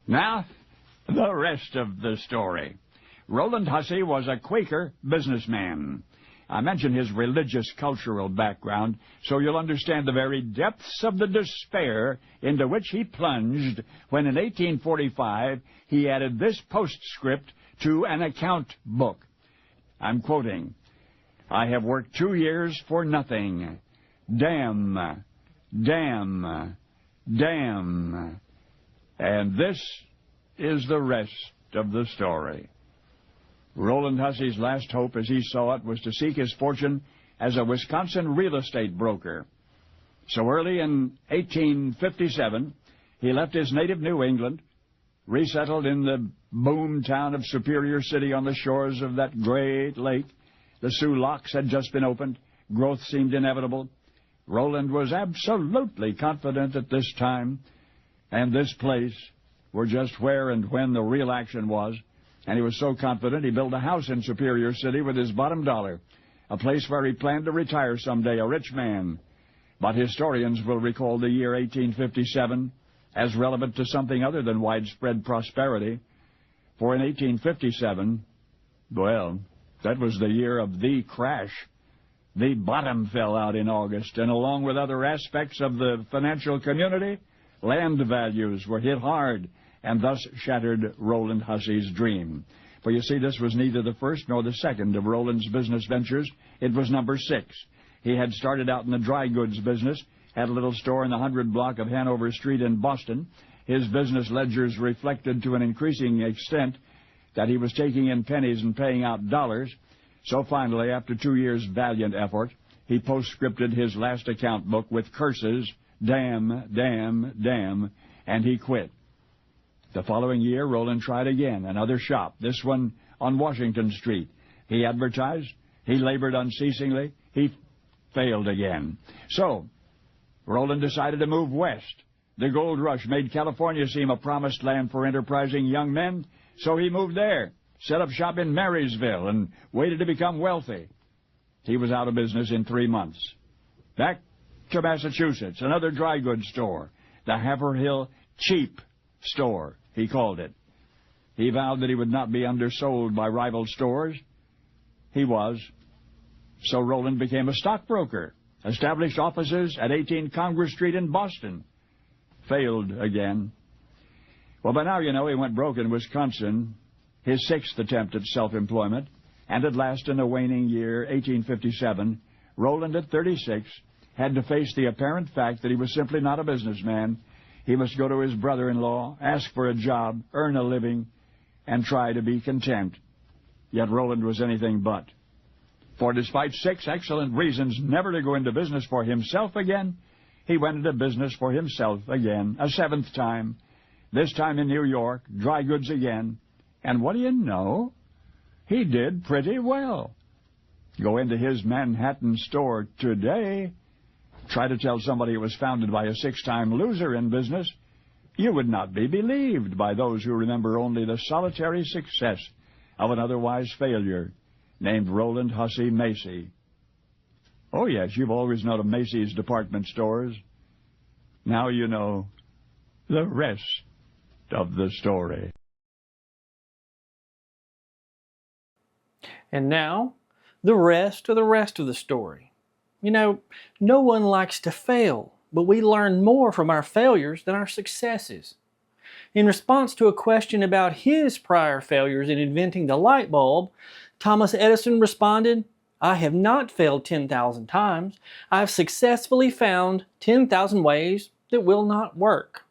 Now, the rest of the story. Rowland Hussey was a Quaker businessman. I mention his religious cultural background so you'll understand the very depths of the despair into which he plunged when in 1845 he added this postscript to an account book. I'm quoting, "I have worked 2 years for nothing. Damn, damn, damn." And this is the rest of the story. Rowland Hussey's last hope, as he saw it, was to seek his fortune as a Wisconsin real estate broker. So early in 1857, he left his native New England, resettled in the boom town of Superior City on the shores of that great lake. The Sioux locks had just been opened. Growth seemed inevitable. Rowland was absolutely confident at this time and this place were just where and when the real action was. And he was so confident he built a house in Superior City with his bottom dollar, a place where he planned to retire someday, a rich man. But historians will recall the year 1857 as relevant to something other than widespread prosperity. For in 1857, well, that was the year of the crash. The bottom fell out in August, and along with other aspects of the financial community, land values were hit hard, and thus shattered Rowland Hussey's dream. For you see, this was neither the first nor the second of Rowland's business ventures. It was number 6. He had started out in the dry goods business, had a little store in the 100 block of Hanover Street in Boston. His business ledgers reflected to an increasing extent that he was taking in pennies and paying out dollars. So finally, after 2 years' valiant effort, he postscripted his last account book with curses, damn, damn, damn, and he quit. The following year, Rowland tried again, another shop, this one on Washington Street. He advertised, he labored unceasingly, he failed again. So, Rowland decided to move west. The gold rush made California seem a promised land for enterprising young men, so he moved there, set up shop in Marysville, and waited to become wealthy. He was out of business in 3 months. Back to Massachusetts, another dry goods store, the Haverhill Cheap Store, he called it. He vowed that he would not be undersold by rival stores. He was. So Rowland became a stockbroker, established offices at 18 Congress Street in Boston. Failed again. Well, by now, you know, he went broke in Wisconsin, his 6th attempt at self-employment, and at last, in the waning year, 1857, Rowland, at 36, had to face the apparent fact that he was simply not a businessman. He must go to his brother-in-law, ask for a job, earn a living, and try to be content. Yet Rowland was anything but. For despite 6 excellent reasons never to go into business for himself again, he went into business for himself again, a 7th time, this time in New York, dry goods again. And what do you know? He did pretty well. Go into his Manhattan store today, try to tell somebody it was founded by a 6-time loser in business, you would not be believed by those who remember only the solitary success of an otherwise failure named Rowland Hussey Macy. Oh, yes, you've always known of Macy's department stores. Now you know the rest of the story. And now, the rest of the story. You know, no one likes to fail, but we learn more from our failures than our successes. In response to a question about his prior failures in inventing the light bulb, Thomas Edison responded, "I have not failed 10,000 times. I have successfully found 10,000 ways that will not work."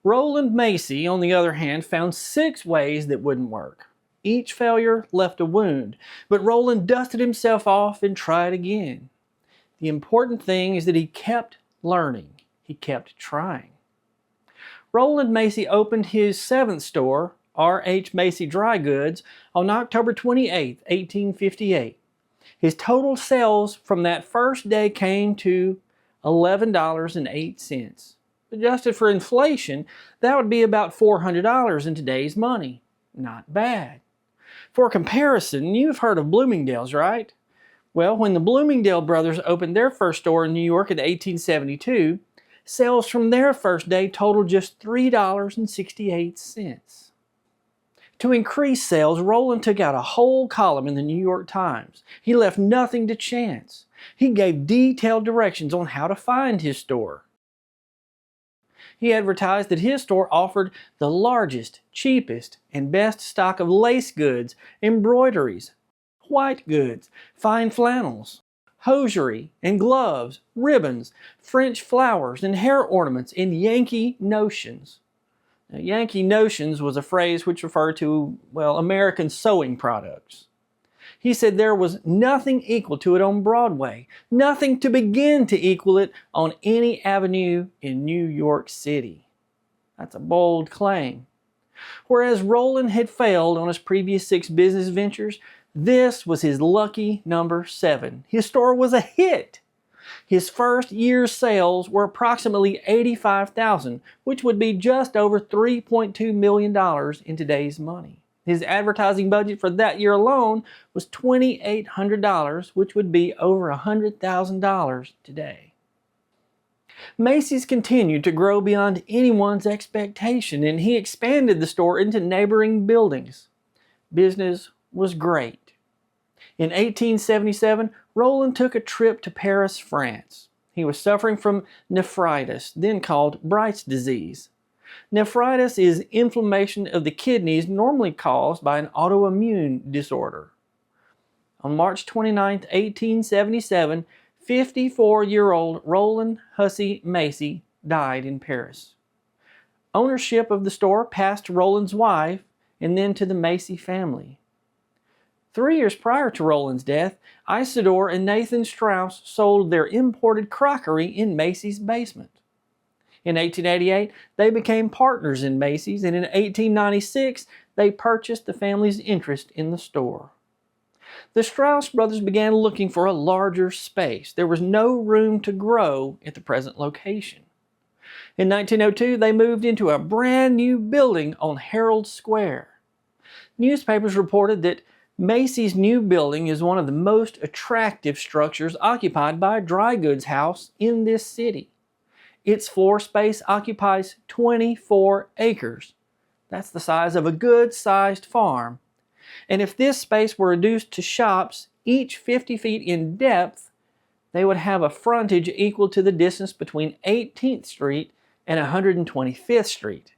Rowland Macy, on the other hand, found 6 ways that wouldn't work. Each failure left a wound, but Rowland dusted himself off and tried again. The important thing is that he kept learning. He kept trying. Rowland Macy opened his 7th store, R.H. Macy Dry Goods, on October 28, 1858. His total sales from that first day came to $11.08. Adjusted for inflation, that would be about $400 in today's money. Not bad. For comparison, you've heard of Bloomingdale's, right? Well, when the Bloomingdale brothers opened their first store in New York in 1872, Sales from their first day totaled just $3.68. To increase sales, Rowland took out a whole column in the New York Times. He left nothing to chance. He gave detailed directions on how to find his store. He advertised that his store offered the largest, cheapest, and best stock of lace goods, embroideries, white goods, fine flannels, hosiery and gloves, ribbons, French flowers and hair ornaments, and Yankee notions. Now, Yankee notions was a phrase which referred to, American sewing products. He said there was nothing equal to it on Broadway, nothing to begin to equal it on any avenue in New York City. That's a bold claim. Whereas Rowland had failed on his previous 6 business ventures, this was his lucky number 7. His store was a hit. His first year's sales were approximately $85,000, which would be just over $3.2 million in today's money. His advertising budget for that year alone was $2,800, which would be over $100,000 today. Macy's continued to grow beyond anyone's expectation, and he expanded the store into neighboring buildings. Business was great. In 1877, Rowland took a trip to Paris, France. He was suffering from nephritis, then called Bright's disease. Nephritis is inflammation of the kidneys normally caused by an autoimmune disorder. On March 29, 1877, 54-year-old Rowland Hussey Macy died in Paris. Ownership of the store passed to Rowland's wife and then to the Macy family. 3 years prior to Rowland's death, Isidore and Nathan Strauss sold their imported crockery in Macy's basement. In 1888, they became partners in Macy's, and in 1896, they purchased the family's interest in the store. The Strauss brothers began looking for a larger space. There was no room to grow at the present location. In 1902, they moved into a brand new building on Herald Square. Newspapers reported that Macy's new building is one of the most attractive structures occupied by a dry goods house in this city. Its floor space occupies 24 acres. That's the size of a good-sized farm. And if this space were reduced to shops, each 50 feet in depth, they would have a frontage equal to the distance between 18th Street and 125th Street.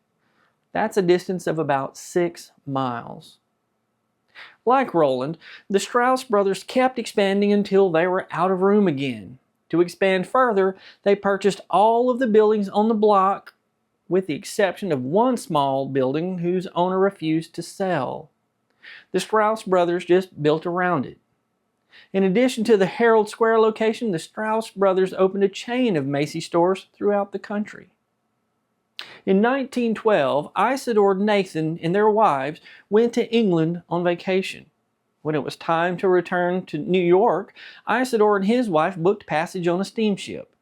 That's a distance of about 6 miles. Like Rowland, the Strauss brothers kept expanding until they were out of room again. To expand further, they purchased all of the buildings on the block, with the exception of one small building whose owner refused to sell. The Strauss brothers just built around it. In addition to the Herald Square location, the Strauss brothers opened a chain of Macy stores throughout the country. In 1912, Isidore, Nathan, and their wives went to England on vacation. When it was time to return to New York, Isidore and his wife booked passage on a steamship.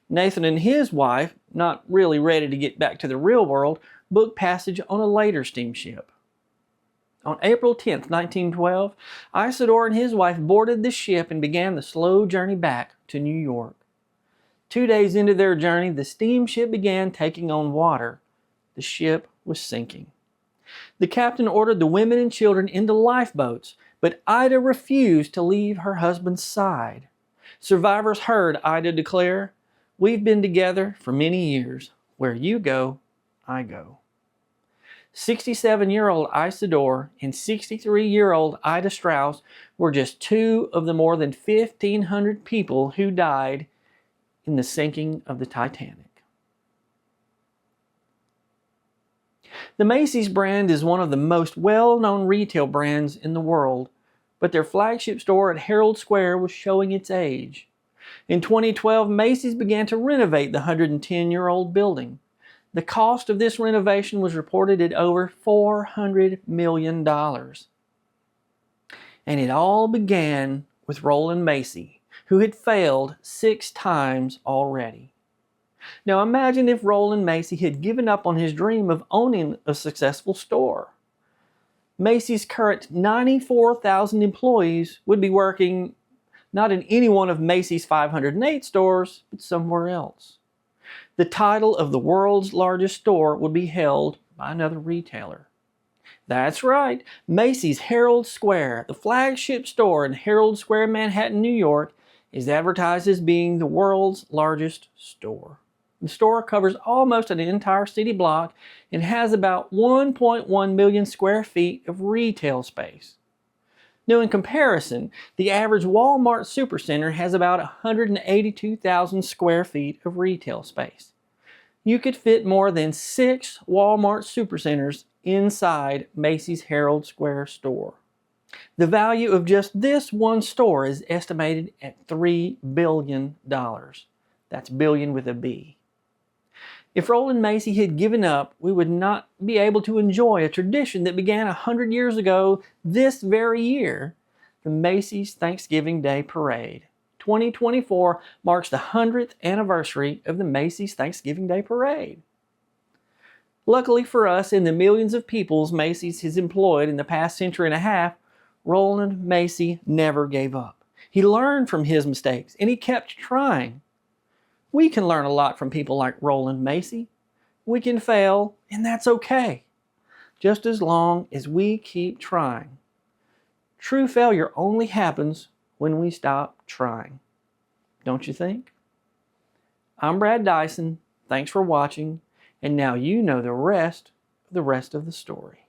Nathan and his wife, not really ready to get back to the real world, booked passage on a later steamship. On April 10, 1912, Isidore and his wife boarded the ship and began the slow journey back to New York. 2 days into their journey, the steamship began taking on water. The ship was sinking. The captain ordered the women and children into lifeboats, but Ida refused to leave her husband's side. Survivors heard Ida declare, "We've been together for many years. Where you go, I go." 67-year-old Isidore and 63-year-old Ida Strauss were just 2 of the more than 1,500 people who died in the sinking of the Titanic. The Macy's brand is one of the most well-known retail brands in the world, but their flagship store at Herald Square was showing its age. In 2012, Macy's began to renovate the 110-year-old building. The cost of this renovation was reported at over $400 million. And it all began with Rowland Macy, who had failed 6 times already. Now imagine if Rowland Macy had given up on his dream of owning a successful store. Macy's current 94,000 employees would be working not in any one of Macy's 508 stores, but somewhere else. the title of the world's largest store would be held by another retailer. That's right, Macy's Herald Square, the flagship store in Herald Square, Manhattan, New York, is advertised as being the world's largest store. The store covers almost an entire city block and has about 1.1 million square feet of retail space. Now, in comparison, the average Walmart Supercenter has about 182,000 square feet of retail space. You could fit more than 6 Walmart Supercenters inside Macy's Herald Square store. The value of just this one store is estimated at $3 billion. That's billion with a B. If Rowland Macy had given up, we would not be able to enjoy a tradition that began 100 years ago this very year, the Macy's Thanksgiving Day Parade. 2024 marks the 100th anniversary of the Macy's Thanksgiving Day Parade. Luckily for us and the millions of people Macy's has employed in the past century and a half, Rowland Macy never gave up. He learned from his mistakes and he kept trying. We can learn a lot from people like Rowland Macy. We can fail, and that's okay, just as long as we keep trying. True failure only happens when we stop trying. Don't you think? I'm Brad Dison. Thanks for watching, and now you know the rest of the story.